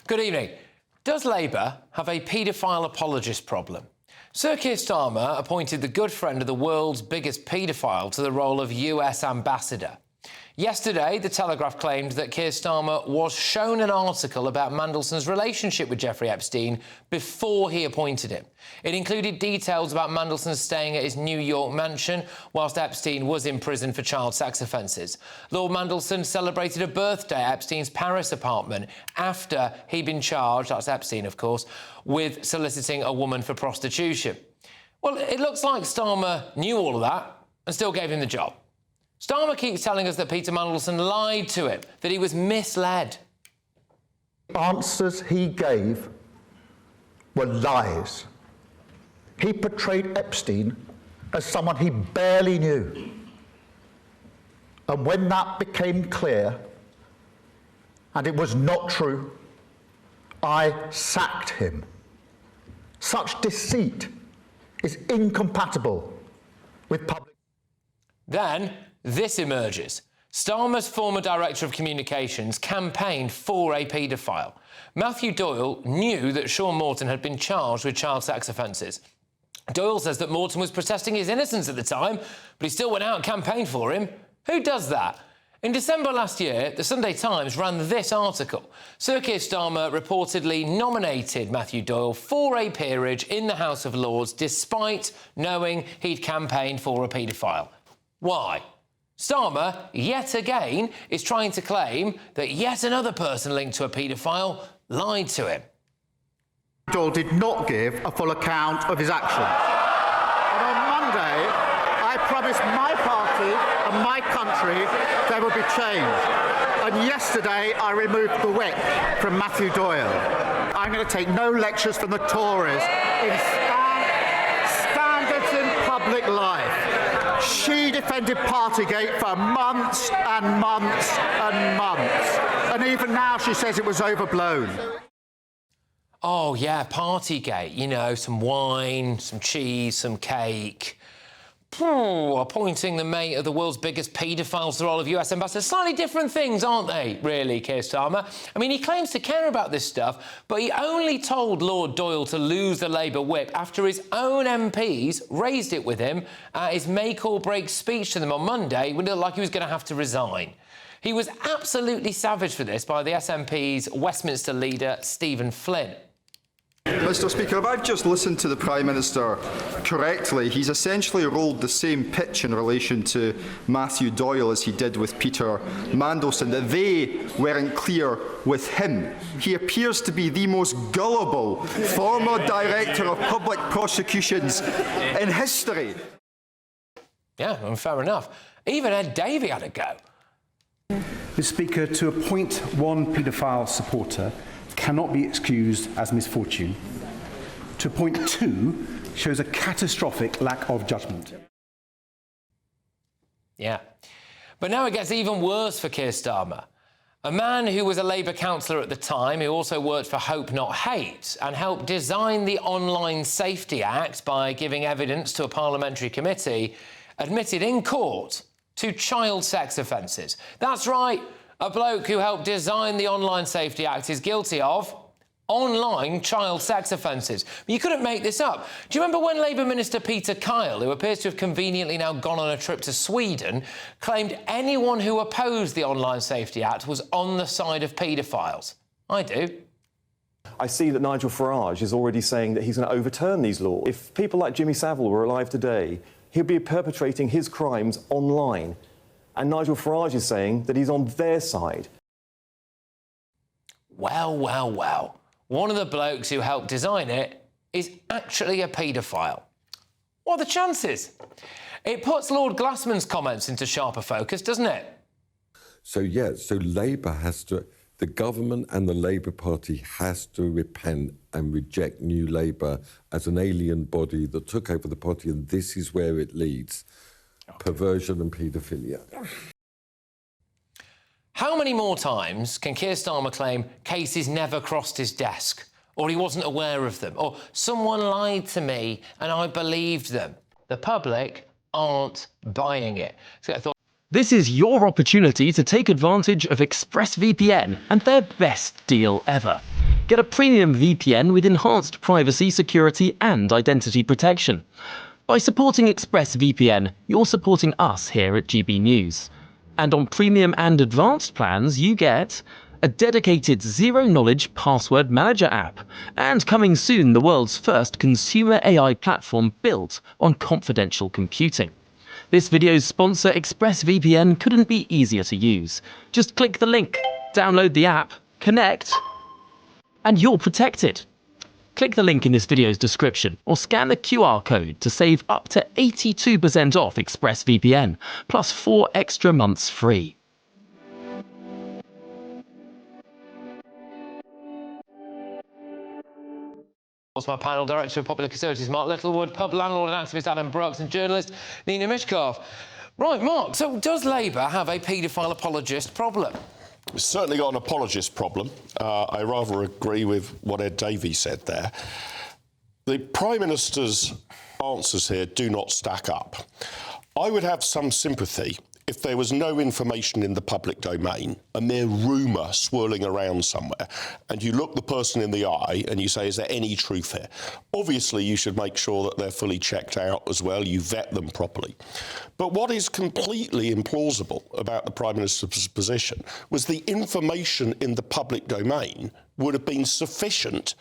Good evening. Does Labour have a paedophile apologist problem? Sir Keir Starmer appointed the good friend of the world's biggest paedophile to the role of US ambassador. Yesterday, The Telegraph claimed that Keir Starmer was shown an article about Mandelson's relationship with Jeffrey Epstein before he appointed him. It included details about Mandelson staying at his New York mansion whilst Epstein was in prison for child sex offences. Lord Mandelson celebrated a birthday at Epstein's Paris apartment after he'd been charged, that's Epstein of course, with soliciting a woman for prostitution. Well, it looks like Starmer knew all of that and still gave him the job. Starmer keeps telling us that Peter Mandelson lied to him, that he was misled. Answers he gave were lies. He portrayed Epstein as someone he barely knew. And when that became clear, and it was not true, I sacked him. Such deceit is incompatible with public... Then this emerges. Starmer's former Director of Communications campaigned for a paedophile. Matthew Doyle knew that Sean Morton had been charged with child sex offences. Doyle says that Morton was protesting his innocence at the time, but he still went out and campaigned for him. Who does that? In December last year, the Sunday Times ran this article. Sir Keir Starmer reportedly nominated Matthew Doyle for a peerage in the House of Lords despite knowing he'd campaigned for a paedophile. Why? Starmer, yet again, is trying to claim that yet another person linked to a paedophile lied to him. Doyle did not give a full account of his actions. And on Monday, I promised my party and my country there would be change. And yesterday, I removed the whip from Matthew Doyle. I'm going to take no lectures from the Tories in standards in public life. She defended Partygate for months and months and months. And even now she says it was overblown. Oh, yeah, Partygate. You know, some wine, some cheese, some cake. Appointing the mate of the world's biggest paedophile to the role of US ambassador. Slightly different things, aren't they, really, Keir Starmer? I mean, he claims to care about this stuff, but he only told Lord Doyle to lose the Labour whip after his own MPs raised it with him at his make-or-break speech to them on Monday when it looked like he was going to have to resign. He was absolutely savaged for this by the SNP's Westminster leader, Stephen Flynn. Mr Speaker, if I've just listened to the Prime Minister correctly, he's essentially rolled the same pitch in relation to Matthew Doyle as he did with Peter Mandelson, that they weren't clear with him. He appears to be the most gullible former Director of Public Prosecutions in history. Yeah, well, fair enough. Even Ed Davey had a go. Mr Speaker, to appoint one paedophile supporter cannot be excused as misfortune. To appoint two shows a catastrophic lack of judgment. Yeah. But now it gets even worse for Keir Starmer. A man who was a Labour councillor at the time, who also worked for Hope Not Hate and helped design the Online Safety Act by giving evidence to a parliamentary committee, admitted in court to child sex offences. That's right. A bloke who helped design the Online Safety Act is guilty of online child sex offences. But you couldn't make this up. Do you remember when Labour Minister Peter Kyle, who appears to have conveniently now gone on a trip to Sweden, claimed anyone who opposed the Online Safety Act was on the side of paedophiles? I do. I see that Nigel Farage is already saying that he's going to overturn these laws. If people like Jimmy Savile were alive today, he'd be perpetrating his crimes online. And Nigel Farage is saying that he's on their side. Well, well, well. One of the blokes who helped design it is actually a paedophile. What are the chances? It puts Lord Glassman's comments into sharper focus, doesn't it? So Labour has to, the government and the Labour Party has to repent and reject New Labour as an alien body that took over the party, and this is where it leads. Perversion and paedophilia. How many more times can Keir Starmer claim cases never crossed his desk, or he wasn't aware of them, or someone lied to me and I believed them? The public aren't buying it. So I thought, this is your opportunity to take advantage of ExpressVPN and their best deal ever. Get a premium VPN with enhanced privacy, security and identity protection. By supporting ExpressVPN, you're supporting us here at GB News. And on premium and advanced plans, you get a dedicated zero-knowledge password manager app, and coming soon, the world's first consumer AI platform built on confidential computing. This video's sponsor, ExpressVPN, couldn't be easier to use. Just click the link, download the app, connect, and you're protected. Click the link in this video's description or scan the QR code to save up to 82% off ExpressVPN, plus 4 extra months free. My panel, Director of Popular Custodians Mark Littlewood, pub landlord and activist Adam Brooks, and journalist Nina Mishkov. Right, Mark, so does Labour have a paedophile apologist problem? It's certainly got an apologist problem. I rather agree with what Ed Davies said there. The Prime Minister's answers here do not stack up. I would have some sympathy if there was no information in the public domain, a mere rumour swirling around somewhere, and you look the person in the eye and you say, is there any truth here? Obviously, you should make sure that they're fully checked out as well, you vet them properly. But what is completely implausible about the Prime Minister's position was the information in the public domain would have been sufficient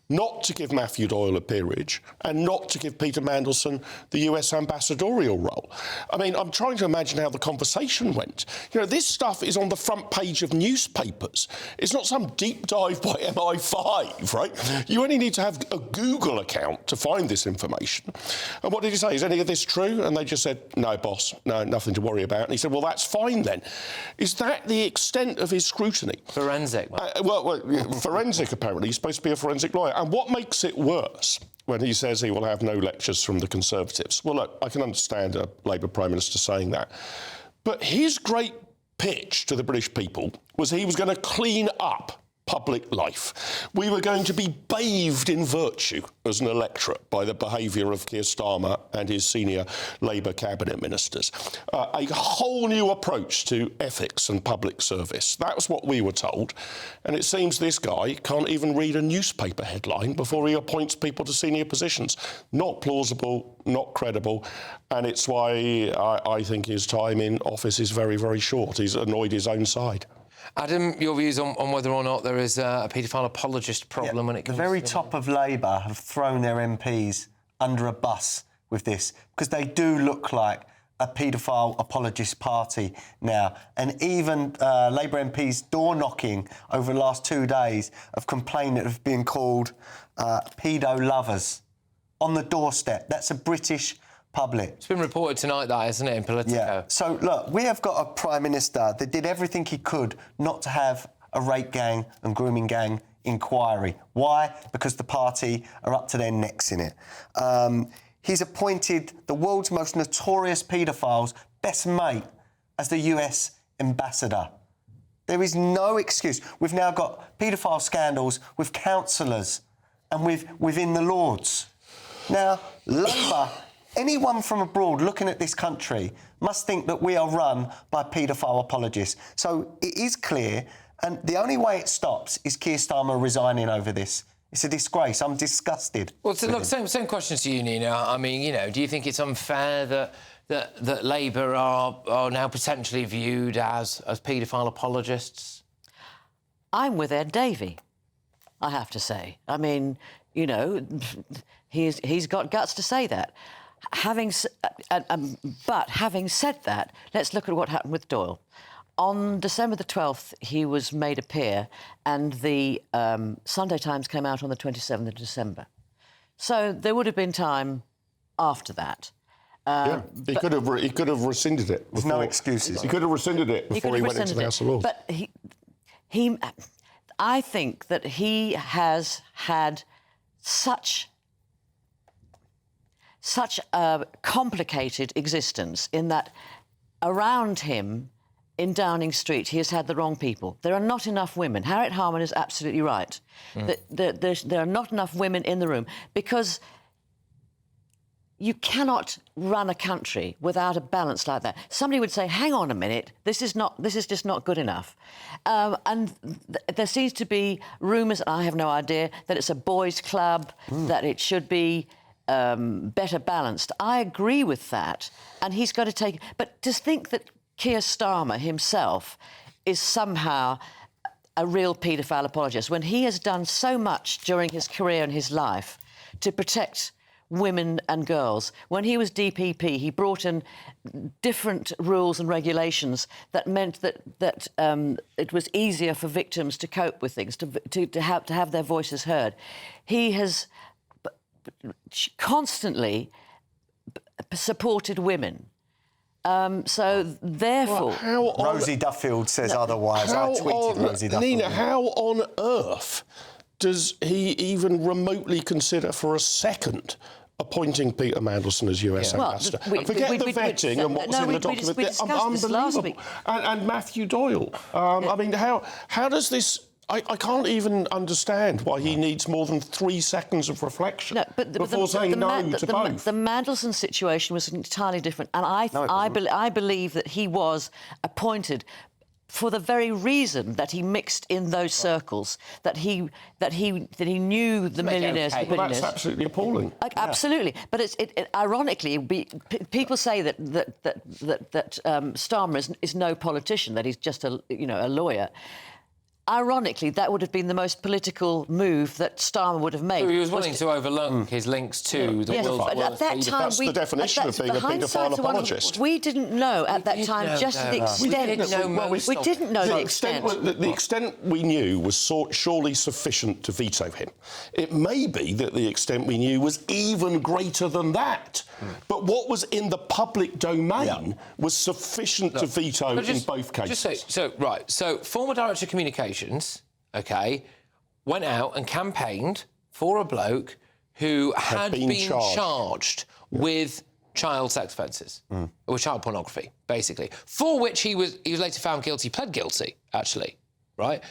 not to give Matthew Doyle a peerage and not to give Peter Mandelson the US ambassadorial role. I mean, I'm trying to imagine how the conversation went. You know, this stuff is on the front page of newspapers. It's not some deep dive by MI5, right? You only need to have a Google account to find this information. And what did he say? Is any of this true? And they just said, no, boss, no, nothing to worry about. And he said, well, that's fine then. Is that the extent of his scrutiny? Forensic. Forensic, apparently. He's supposed to be a forensic lawyer. And what makes it worse when he says he will have no lectures from the Conservatives? Well, look, I can understand a Labour Prime Minister saying that. But his great pitch to the British people was he was going to clean up public life. We were going to be bathed in virtue as an electorate by the behaviour of Keir Starmer and his senior Labour cabinet ministers. A whole new approach to ethics and public service. That was what we were told. And it seems this guy can't even read a newspaper headline before he appoints people to senior positions. Not plausible, not credible. And it's why I think his time in office is very, very short. He's annoyed his own side. Adam, your views on whether or not there is a paedophile apologist problem when it comes to... The very top of Labour have thrown their MPs under a bus with this, because they do look like a paedophile apologist party now. And even Labour MPs door-knocking over the last 2 days have complained that have been called pedo lovers on the doorstep. That's a British public. It's been reported tonight, that, isn't it, in Politico? Yeah. So, look, we have got a Prime Minister that did everything he could not to have a rape gang and grooming gang inquiry. Why? Because the party are up to their necks in it. He's appointed the world's most notorious paedophile's best mate as the US ambassador. There is no excuse. We've now got paedophile scandals with councillors and within the Lords. Now, Labour... Anyone from abroad looking at this country must think that we are run by paedophile apologists. So it is clear, and the only way it stops is Keir Starmer resigning over this. It's a disgrace. I'm disgusted. Well, so look, same question to you, Nina. I mean, you know, do you think it's unfair that Labour are now potentially viewed as paedophile apologists? I'm with Ed Davey, I have to say. I mean, you know, he's got guts to say that. But having said that, let's look at what happened with Doyle. On December the 12th, he was made a peer, and the Sunday Times came out on the 27th of December. So there would have been time after that. He could have rescinded it. There's no excuses. He could have rescinded it before he went into the House of Lords. But I think that he has had such a complicated existence in that around him in Downing Street he has had the wrong people. There are not enough women. Harriet Harman is absolutely right. There are not enough women in the room because you cannot run a country without a balance like that. Somebody would say, hang on a minute, this is just not good enough. There seems to be rumours, I have no idea, that it's a boys' club, that it should be better balanced. I agree with that, and he's got to take... But to think that Keir Starmer himself is somehow a real paedophile apologist, when he has done so much during his career and his life to protect women and girls. When he was DPP, he brought in different rules and regulations that meant that it was easier for victims to cope with things, to have their voices heard. He has constantly supported women. So, therefore... Rosie Duffield says otherwise. I tweeted Rosie Duffield. Nina, how on earth does he even remotely consider for a second appointing Peter Mandelson as US ambassador? Forget the vetting and what was in the document. Unbelievable. And Matthew Doyle. I mean, how does this... I can't even understand why he needs more than 3 seconds of reflection before saying no to both. The Mandelson situation was entirely different, and I believe that he was appointed for the very reason that he mixed in those circles, that he knew the millionaires, the billionaires. That's absolutely appalling. Absolutely, but it ironically, people say that Starmer is no politician, that he's just a lawyer. Ironically, that would have been the most political move that Starmer would have made. So he was willing to overlook his links to the world's at that time, that's the definition of being a paedophile apologist. We didn't know at that time just the extent. We didn't know the extent. The extent we knew was surely sufficient to veto him. It may be that the extent we knew was even greater than that. But what was in the public domain was sufficient to veto in both cases. So former Director of Communications, went out and campaigned for a bloke who had been charged with child sex offences, or child pornography, basically, for which he was later found guilty, pled guilty, actually, right?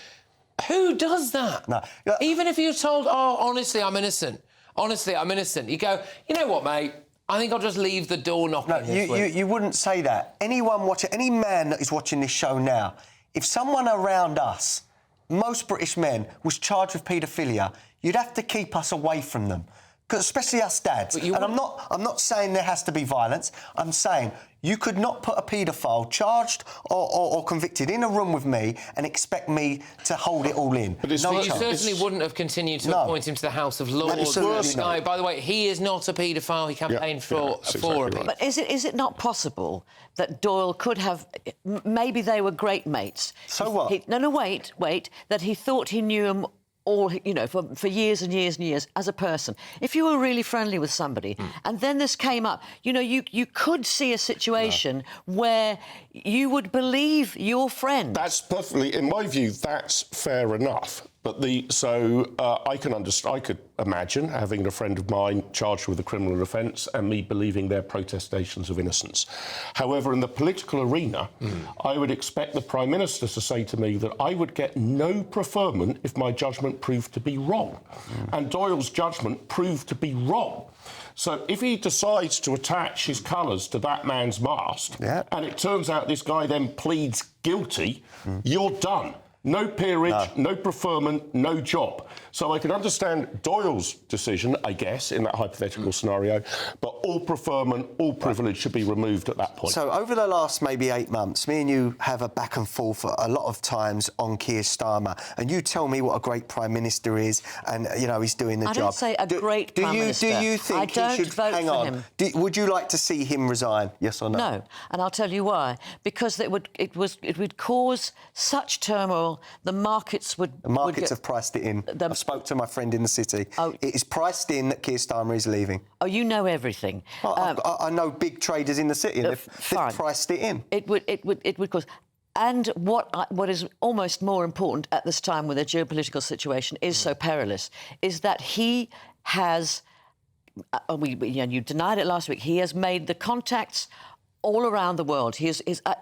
Who does that? No. Even if you're told, oh, honestly, I'm innocent. Honestly, I'm innocent. You go, you know what, mate? I think I'll just leave the door knocking. No, you wouldn't say that. Any man that is watching this show now, if someone around us, most British men, was charged with paedophilia, you'd have to keep us away from them. Because especially us dads. And I'm not saying there has to be violence. I'm saying you could not put a paedophile charged or convicted in a room with me and expect me to hold it all in. But you certainly wouldn't have continued to appoint him to the House of Lords. By the way, he is not a paedophile. He campaigned for it. But is it not possible that Doyle could have... Maybe they were great mates. So what? Wait. That he thought he knew him all, for years and years and years as a person. If you were really friendly with somebody and then this came up, you could see a situation where you would believe your friend. That's perfectly, in my view, that's fair enough. But I could imagine having a friend of mine charged with a criminal offence and me believing their protestations of innocence. However, in the political arena, I would expect the Prime Minister to say to me that I would get no preferment if my judgment proved to be wrong. And Doyle's judgment proved to be wrong. So if he decides to attach his colours to that man's mast, and it turns out this guy then pleads guilty, you're done. No peerage, no preferment, no job. So I can understand Doyle's decision, I guess, in that hypothetical scenario, but all preferment, all privilege should be removed at that point. So over the last maybe 8 months, me and you have a back and forth a lot of times on Keir Starmer, and you tell me what a great Prime Minister is, and, he's doing the job. I don't say a great Prime Minister. Do you think he should hang on? Would you like to see him resign, yes or no? No, and I'll tell you why. Because it would cause such turmoil. The markets have priced it in. I spoke to my friend in the city. It is priced in that Keir Starmer is leaving. Oh, you know everything. I know big traders in the city, and they've priced it in. It would cause... And what is almost more important at this time when the geopolitical situation is so perilous is that he has... you denied it last week. He has made the contacts all around the world.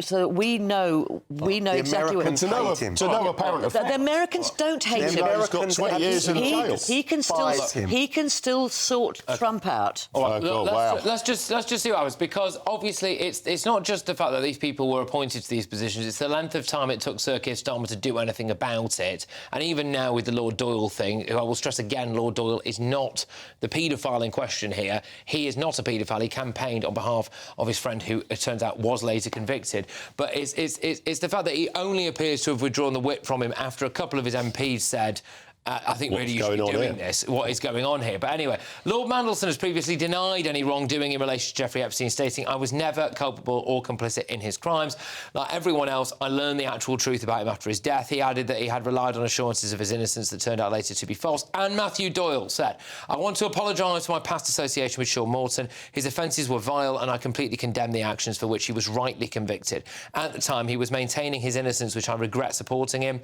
So we know exactly what Americans hate him. To no apparent effect. The Americans don't hate him. He's got 20 years in jail. He can still sort Trump out. All right, wow. Let's just see what happens, because obviously it's not just the fact that these people were appointed to these positions, it's the length of time it took Sir Keir Starmer to do anything about it. And even now with the Lord Doyle thing, who I will stress again, Lord Doyle is not the paedophile in question here. He is not a paedophile. He campaigned on behalf of his friend, who it turns out was later convicted. But it's the fact that he only appears to have withdrawn the whip from him after a couple of his MPs said, I think really you should be doing this. What is going on here? But anyway, Lord Mandelson has previously denied any wrongdoing in relation to Jeffrey Epstein, stating, I was never culpable or complicit in his crimes. Like everyone else, I learned the actual truth about him after his death. He added that he had relied on assurances of his innocence that turned out later to be false. And Matthew Doyle said, I want to apologise for my past association with Sean Morton. His offences were vile and I completely condemn the actions for which he was rightly convicted. At the time, he was maintaining his innocence, which I regret supporting him.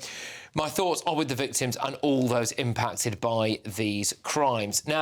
My thoughts are with the victims and all those impacted by these crimes. Now,